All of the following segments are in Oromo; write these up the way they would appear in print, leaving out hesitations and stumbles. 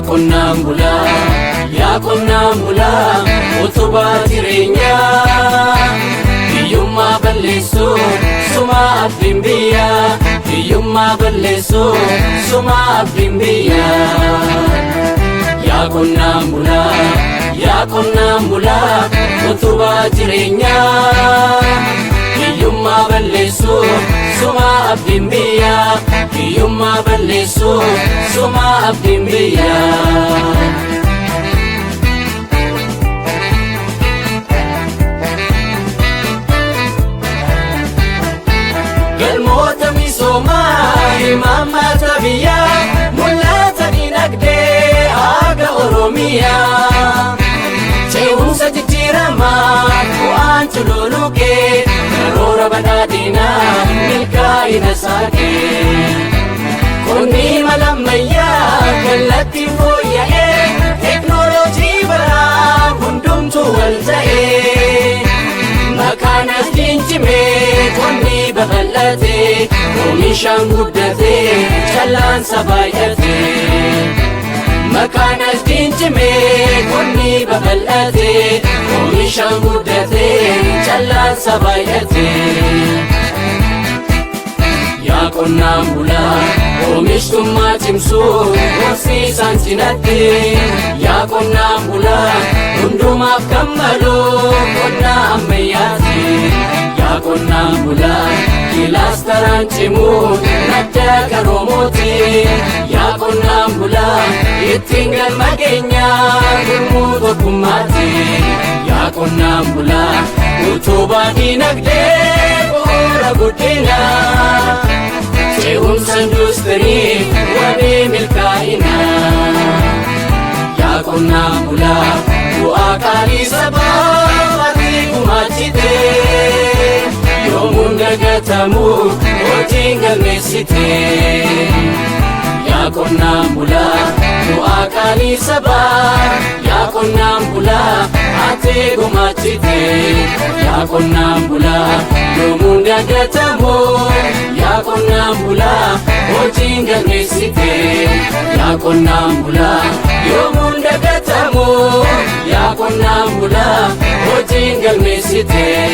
qonnaan bulaa utubaa jireenyaa hiyyummaa balleessuu suma abdiin biyyaa hiyyummaa balleessuu suma abdiin biyyaa yaa qonnaan bulaa utubaa jireenyaa hiyyummaa balleessuu suma abdiin biyyaa hiyyummaa balleessuu suma abdiin biyyaa galmoota misoomaa imaammata biyyaa mul'ata dinagdee haga Oromiyaa ce'umsa jijjiiramaa bu'aan cululuqee karoora badhaadhinaa milkaa'ina saaqee qonni mala ammayyaa kallattii fooyya'ee teknooloojii baraa hundumtuu wal ta'ee makaanas dincimee qonni babal'atee oomishaan guddatee callaansa baay'atee makaanas dincimee qonni babal'atee oomishaan guddatee callaansa baay'atee yaa qonnaan bulaa oomishtummaa cimsuu horsiisaan cinattee yaa qonnaan bulaa hundumaaf kan malu qonnaa ammayyaati yaa qonnaan bulaa kilaastaraan cimuu nadda qaroomooti yaa qonnaan bulaa ittiin galma keenyaa gurmuu tokkummaati yaa qonnaan bulaa utubaa dinagdee bu'uura guddinaa ce'umsa industirii wabii milkaa'inaa yaa qonnaan bulaa bu'aa qaalii sabaa ati gumaachitee yoomuun dagatamu hojiin galmeessitee yaa qonnaan bulaa bu'aa qaalii sabaa yaa qonnaan bulaa ati gumaachitee yaa qonnaan bulaa yoomuun dagatamu yaa qonnaan bulaa hojiin galmeessitee yaa qonnaan bulaa yoomuun dagatamu yaa qonnaan bulaa hojiin galmeessitee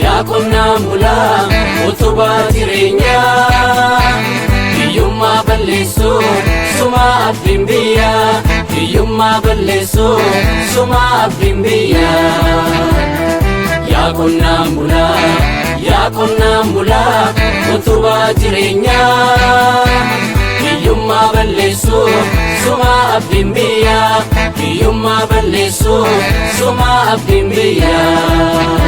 yaa qonnaan bulaa utubaa jireenyaa hiyyummaa balleessuu suma abdiin biyyaa hiyyummaa balleessuu suma abdiin biyyaa yaa qonnaan bulaa utubaa jireenyaa hiyyummaa balleessuu suma abdiin biyyaa hiyyummaa balleessuu suma abdiin biyyaa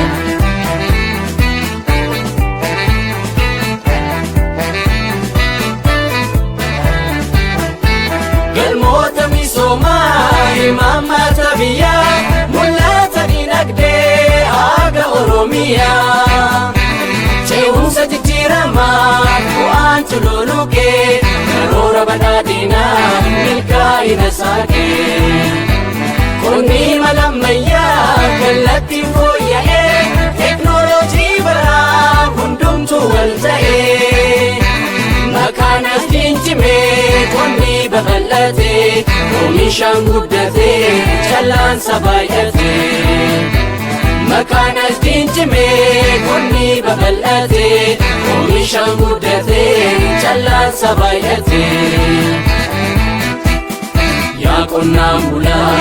galmoota misoomaa imaammata biyyaa mul'ata dinagdee haga Oromiyaa ce'umsa jijjiiramaa bu'aan cululuqee karoora badhaadhinaa milkaa'ina saaqee qonni mala ammayyaa kallattii fooyya'ee teknooloojii baraa hundumtuu wal ta'ee makaanas dincimee qonni babal'atee oomishaan guddatee callaansa baay'atee makaanas dincimee qonni babal'atee oomishaan guddatee callaansa baay'atee yaa qonnaan bulaa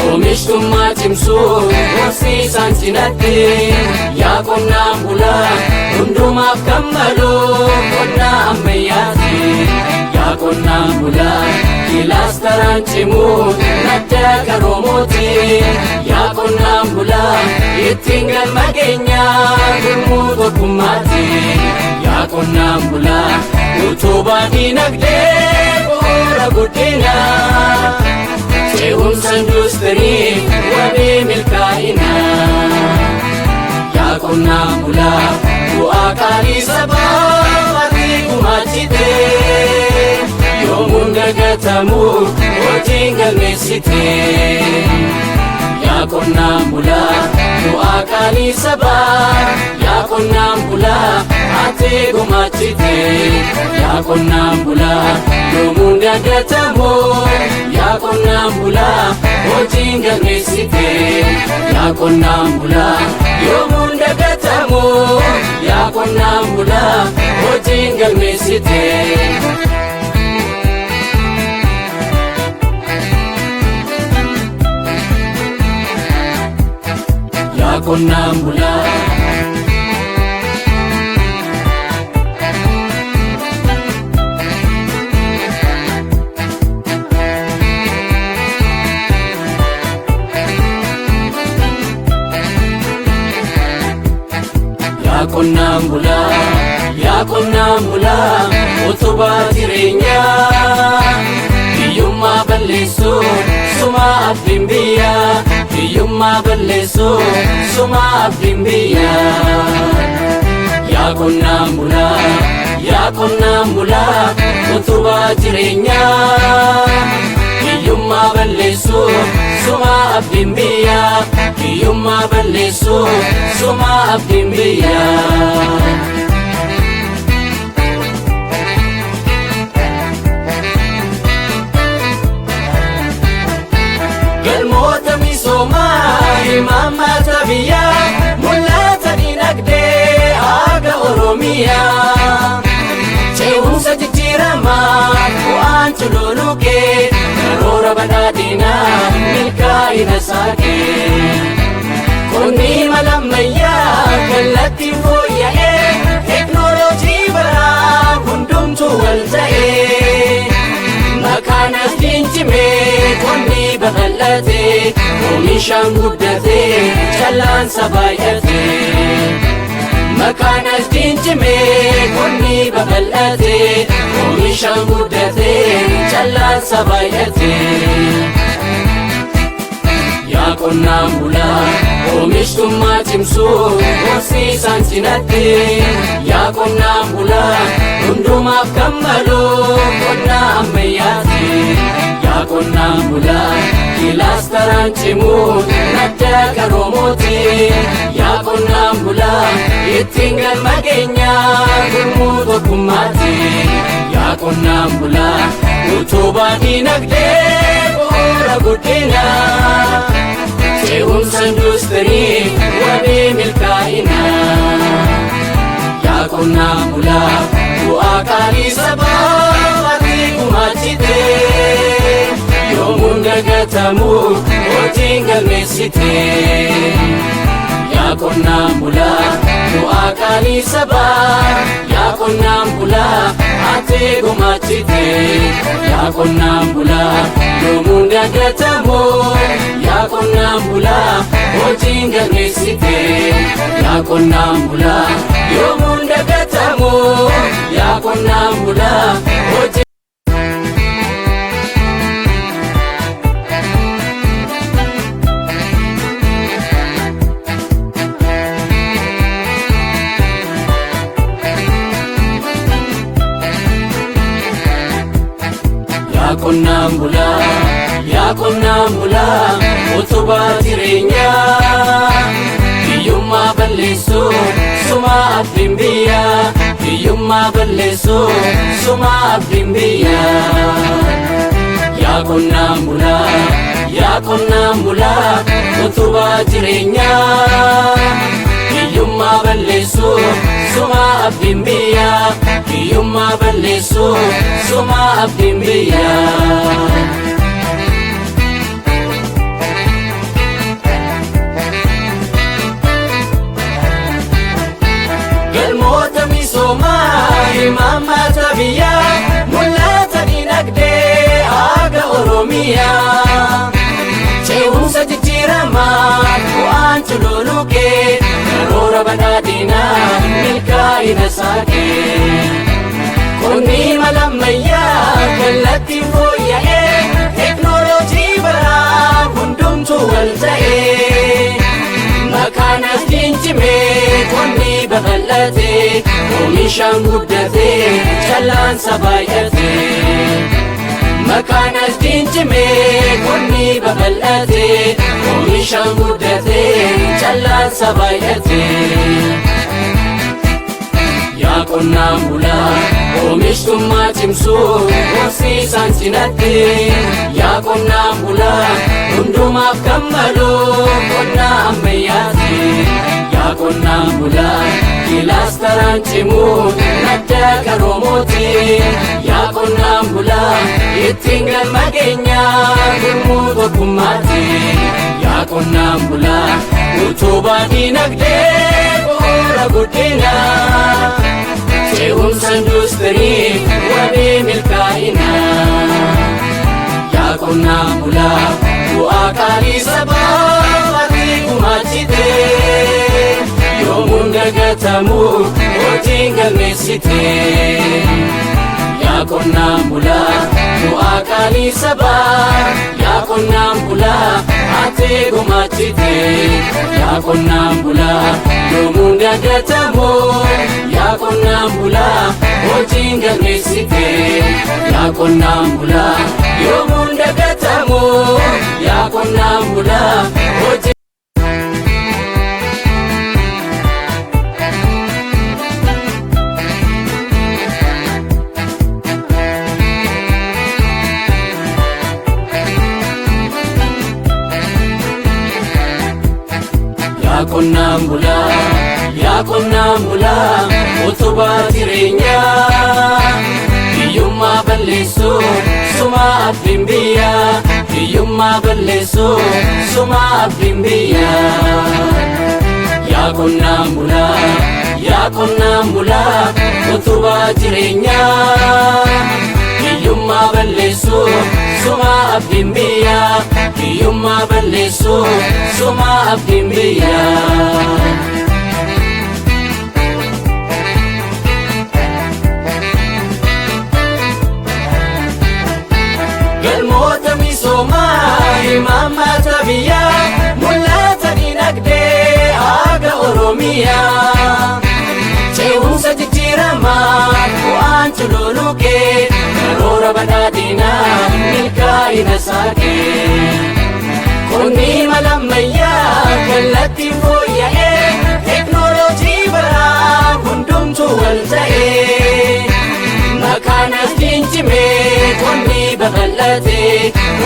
oomishtummaa cimsuu horsiisaan cinattee yaa qonnaan bulaa hundumaaf kan malu qonnaa ammayyaati yaa qonnaan bulaa kilaastaraan cimuu nadda qaroomooti yaa qonnaan bulaa ittiin galma keenyaa gurmuu tokkummaati yaa qonnaan bulaa utubaa dinagdee bu'uura guddinaa ce'umsa industirii wabii milkaa'inaa yaa qonnaan bulaa bu'aa qaalii sabaa ati gumaachite yoomuun dagatamu hojiin galmeessite yaa qonnaan bulaa bu'aa qaalii sabaa yaa qonnaan bulaa ati gumaachite yaa qonnaan bulaa yoomuun dagatamu yaa qonnaan bulaa hojiin galmeessite yaa qonnaan bulaa yoomuun dagatamu yaa qonnaan bulaa hojiin galmeessite yaa qonnaan bulaa yaa qonnaan bulaa utubaa jireenyaa hiyyummaa balleessuu sumaa abdiin biyyaa hiyyummaa balleessuu sumaa abdiin biyyaa yaa qonnaan bulaa utubaa jireenyaa hiyyummaa balleessuu sumaa abdiin biyyaa hiyyummaa balleessuu sumaa abdiin biyyaa galmoota misoomaa imaammata biyyaa mul'ata dinagdee aadaa oromiyaa ce'umsa jijjiiramaa bu'aan cululuqee karoora badhaadhinaa milkaa'ina saaqee qonni mala ammayyaa kallattiin fooyya'ee teknooloojii baraa hundumtuu wal ta'ee makaanas dincimee qonni babal'atee oomishaan guddatee callaansa baay'atee makaanas dincimee qonni babal'atee oomishaan guddatee callaansa baay'atee yaa qonnaan bulaa oomishtummaa cimsuu horsiisaan cinattee yaa qonnaan bulaa hundumaaf gammadoo qonnaa ammayyaati yaa qonnaan bulaa kilaastaraan cimuun madda qaroomooti yaa qonnaan bulaa ittiin galma keenyaa gurmuu tokkummaati yaa qonnaan bulaa utubaa dinagdee bu'uura guddinaa ce'umsa industirii wabii milkaa'inaa yaa qonnaan bulaa bu'aa qaalii sabaa ati gumaachite yoomuun dagatamu hojiin galmeessite yaa qonnaan bulaa bu'aa qaalii sabaa yaa qonnaan bulaa ati gumaachite yaa qonnaan bulaa yoomuun dagatamu yaa qonnaan bulaa hojiin galmeessite yaa qonnaan bulaa yoomuun dagatamu yaa qonnaan bulaa hojiin yaa qonnaan bulaa utubaa jireenyaa hiyyummaa balleessuu sumaa abdiin biyyaa hiyyummaa balleessuu sumaa abdiin biyyaa yaa qonnaan bulaa utubaa jireenyaa hiyyummaa balleessuu sumaa abdiin biyyaa hiyyummaa balleessuu sumaa abdiin biyyaa galmoota misoomaa imaammata biyyaa mul'ata dinagdee aadaa oromiyaa ce'umsa jijjiiramaa bu'aan cululuqee karoora badhaadhinaa milkaa'ina saaqee qonni mala ammayyaa kallattiin fooyya'ee teknooloojii baraa hundumtuu wal ta'ee makaanas dincimee qonni babal'ate oomishaan guddate callaansa baay'ate makaanas dincime qonni babal'ate oomishaan guddate callaansa baay'ate yaa qonnaan bulaa oomishtummaa cimsuu horsiisaan cinatti yaa qonnaan bulaa hundumaaf kan malu qonnaa ammayyaati yaa qonnaan bulaa kilaastaraan cimuu nadda qaroomooti yaa qonnaan bulaa ittiin gammageenyaa gurmuu tokkummaati yaa qonnaan bulaa utubaa diinagdee bu'uura guddinaa ce'umsa industirii wabii milkaa'inaa yaa qonnaan bulaa bu'aa qaalii sabaa ati gumaachite yoomuun dagatamu hojiin galmeessite yaa qonnaan bulaa bu'aa qaalii sabaa yaa qonnaan bulaa ati gumaachite yaa qonnaan bulaa yoomuun dagatamu yaa qonnaan bulaa hojiin galmeessite yaa qonnaan bulaa yoomuun dagatamu yaa qonnaan bulaa hojiin yaa qonnaan bulaa utubaa jireenyaa hiyyummaa balleessuu sumaa abdiin biyyaa hiyyummaa balleessuu sumaa abdiin biyyaa yaa qonnaan bulaa utubaa jireenyaa hiyyummaa balleessuu sumaa abdiin biyyaa hiyyummaa balleessuu sumaa abdiin biyyaa galmoota misoomaa imaammata biyyaa mul'ata diinagdee aaga oromiyaa ce'umsa jijjiiramaa bu'aan cululuqee karoora badhaadhinaa milkaa'ina saaqee qonni mala ammayyaa kallattiin fooyya'ee teknooloojii baraa hundumtuu wal ta'ee makaanas dincimee qonni babal'ate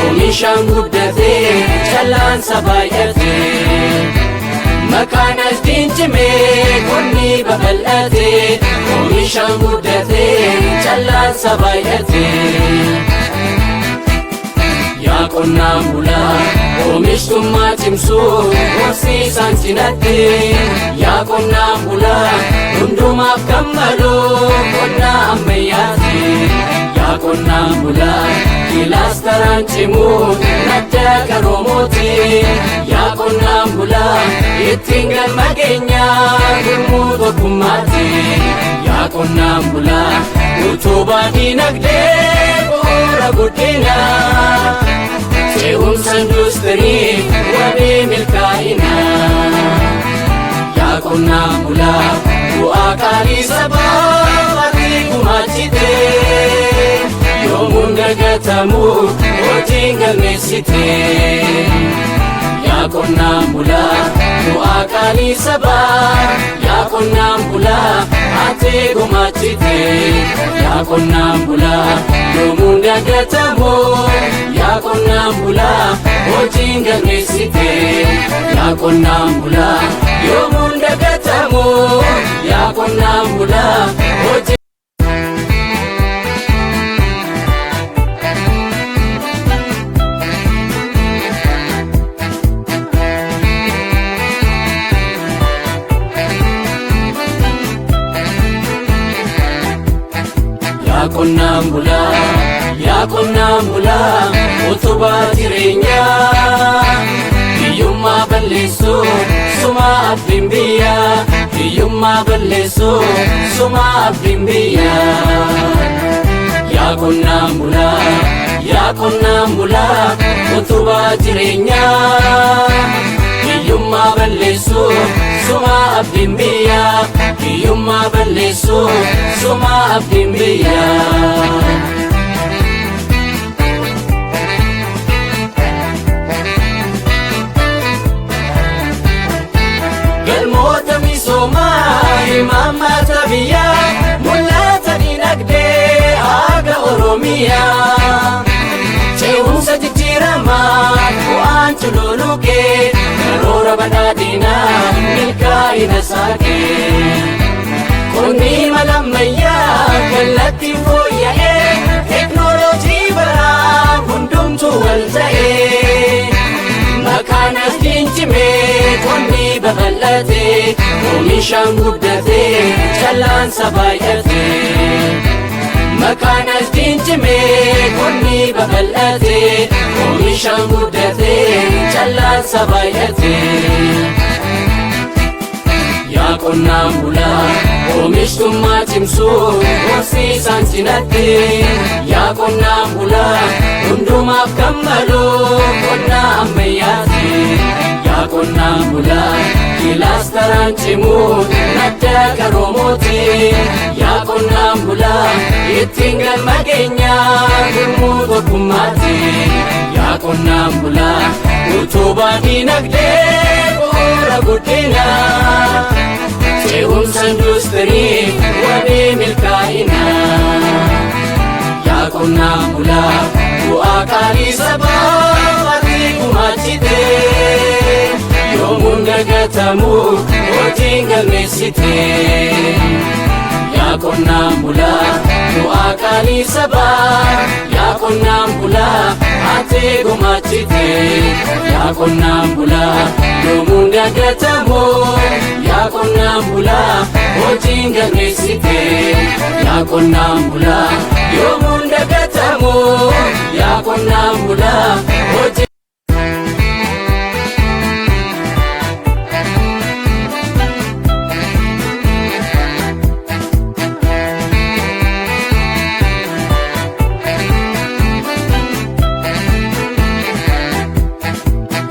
oomishaan guddate callaansa baay'ate makaanas dincimee qonni babal'ate oomishaan guddate callaansa baay'ate yaa qonnaan bulaa oomishtummaa cimsuu horsiisaan cinatti yaa qonnaan bulaa hundumaaf kan malu qonnaa ammayyaati yaa qonnaan bulaa kilaastaraan cimuu nadda qaroomooti yaa qonnaan bulaa ittiin gammageenyaa gurmuu tokkummaati yaa qonnaan bulaa utubaa diinagdee bu'uura guddinaa ce'umsa industirii wabii milkaa'inaa yaa qonnaan bulaa bu'aa qaalii sabaa ati gumaachite yoomuun dagatamu hojiin galmeessite yaa qonnaan bulaa bu'aa qaalii sabaa yaa qonnaan bulaa ati gumaachite yaa qonnaan bulaa yoomuun dagatamu yaa qonnaan bulaa hojiin galmeessite yaa qonnaan bulaa yoomuun dagatamu yaa qonnaan bulaa hojiin yaa qonnaan bulaa utubaa jireenyaa hiyyummaa balleessuu sumaa abdiin biyyaa hiyyummaa balleessuu sumaa abdiin biyyaa yaa qonnaan bulaa utubaa jireenyaa hiyyummaa balleessuu sumaa abdiin biyyaa balleessu suma abdiin biyyaa. Galmoota misoomaa imaammata biyyaa mul'ata dinagdee haga Oromiyaa. Ce'umsa jijjiiramaa bu'aan cululuqee karoora badhaadhinaa milkaa'ina saaqee. Qonni mala ammayyaa kallattiin fooyya'ee teknooloojii baraa hundumtuu wal ta'ee. Makaanas dincimee qonni babal'atee oomishaan guddatee callaansa baay'atee. Makaanas dincimee qonni babal'atee oomishaan guddatee callaansa baay'atee. Yaa qonnaan bulaa oomishtummaa cimsuu horsiisaan cinattee. Yaa qonnaan bulaa hundumaaf kan malu qonna ammayyaati. Yaa qonnaan bulaa kilaastaraan cimuu nadda qaroomooti. Yaa qonnaan bulaa ittiin galma keenyaa gurmuu tokkummaati. Yaa qonnaan bulaa utubaa dinagdee bu'uura guddinaa. Ce'umsa industirii wabii milkaa'inaa. Yaa qonnaan bulaa bu'aa qaalii sabaa ati gumaachitee. Yoomuun dagatamu hojiin galmeessitee. Yaa qonnaan bulaa bu'aa qaalii sabaa. Yaa qonnaan bulaa ati gumaachitee. Yaa qonnaan bulaa yoomuun dagatamu. Yaa qonnaan bulaa hojiin galmeessitee. Yaa qonnaan bulaa yoomuun dagatamu. Yaa qonnaan bulaa hojiin.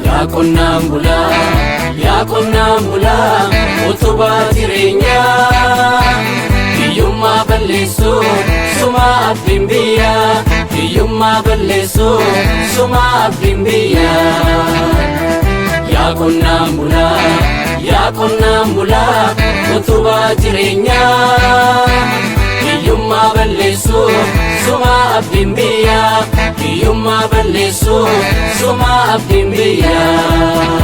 Yaa qonnaan bulaa, yaa qonnaan bulaa utubaa jireenyaa. Hiyyummaa balleessu suma abdiin biyyaa. Hiyyummaa balleessu suma abdiin biyyaa. Yaa qonnaan bulaa, yaa qonnaan bulaa utubaa jireenyaa. Hiyyummaa balleessu suma abdiin biyyaa. Hiyyummaa balleessu suma abdiin biyyaa.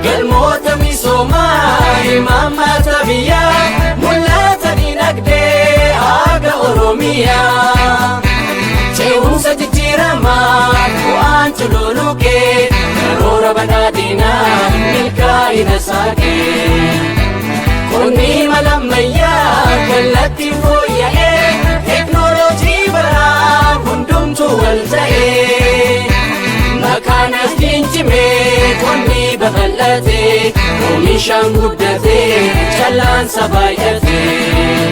Galmoota misoomaa imaammata biyyaa mul'ata dinagdee haga Oromiyaa. Ce'umsa jijjiiramaa bu'aan cululuqee karoora badhaadhinaa milkaa'ina saaqee. Qonni mala ammayyaa kallattiin fooyya'ee teknooloojii baraa hundumtuu wal ta'ee. Makaanas dincimee qonni babal'atee oomishaan guddatee callaansa baay'atee.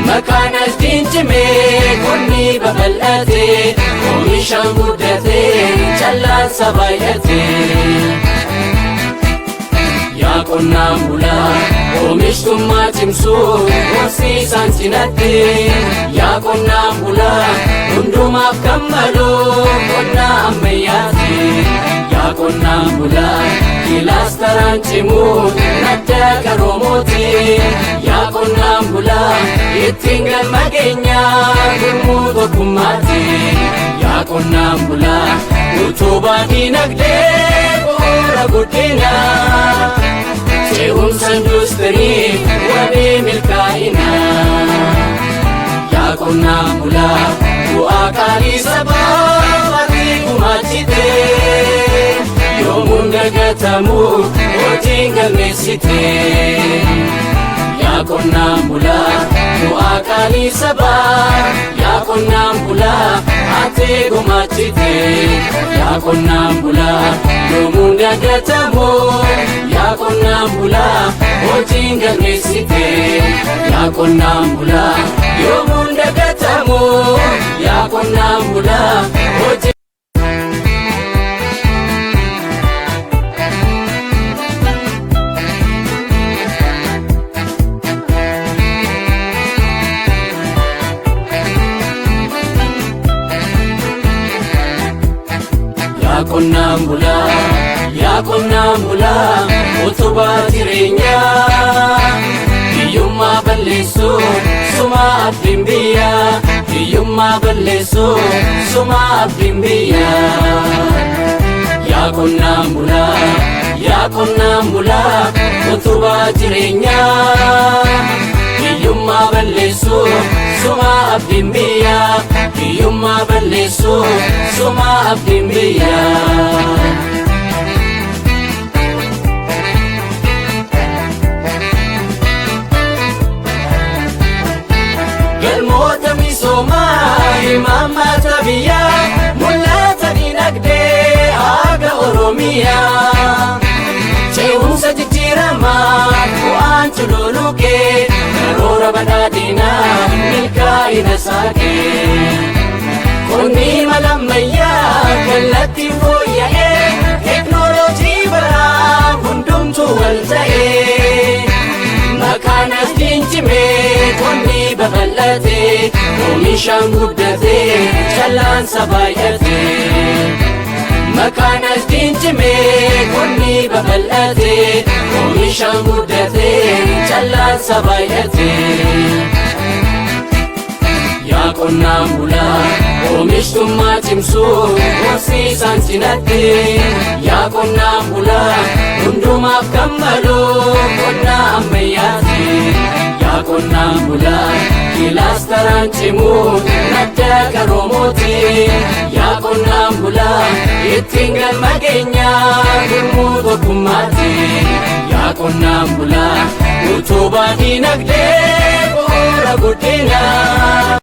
Makaanas dincimee qonni babal'atee oomishaan guddatee callaansa baay'atee. Yaa qonnaan bulaa oomishtummaa cimsuu horsiisaan cinattee. Yaa qonnaan bulaa hundumaaf kan malu qonna ammayyaati. Yaa qonnaan bulaa kilaastaraan cimuu nadda qaroomooti. Yaa qonnaan bulaa ittiin galma keenyaa gurmuu tokkummaati. Yaa qonnaan bulaa utubaa dinagdee bu'uura guddinaa. Ce'umsa industirii wabii milkaa'inaa. Yaa qonnaan bulaa bu'aa qaalii sabaa ati gumaachitee. Yoomuun dagatamu hojiin galmeessitee. Yaa qonnaan bulaa bu'aa qaalii sabaa. Yaa qonnaan bulaa ati gumaachitee. Yaa qonnaan bulaa yoomuun dagatamu. Yaa qonnaan bulaa hojiin galmeessitee. Yaa qonnaan bulaa yoomuun dagatamu. Yaa qonnaan bulaa hojiin. qonnaan bulaa utubaa jireenyaa hiyyummaa balleessuu suma abdiin biyyaa hiyyummaa balleessuu suma abdiin biyyaa yaa qonnaan bulaa utubaa jireenyaa hiyyummaa balleessuu suma abdiin biyyaa hiyyummaa balleessuu suma abdiin biyyaa galmoota misoomaa imaammata biyyaa mul'ata dinagdee haga Oromiyaa ce'umsa jijjiiramaa bu'aan cululuqee karoora badhaadhinaa milkaa'ina saaqee qonni mala ammayyaa kallattiin fooyya'ee teknooloojii baraa hundumtuu wal ta'ee makaanas dincimee qonni babal'atee oomishaan guddatee callaansa baay'atee makaanas dincimee qonni babal'atee oomishaan guddatee callaansa baay'atee yaa qonnaan bulaa oomishtummaa cimsuu horsiisaan cinattee yaa qonnaan bulaa hundumaaf kan maluu qonnaa ammayyaati yaa qonnaan bulaa kilaastaraan cimuu madda qaroomooti yaa qonnaan bulaa ittiin galma keenyaa gurmuu tokkummaati yaa qonnaan bulaa utubaa dinagdee bu'uura guddinaa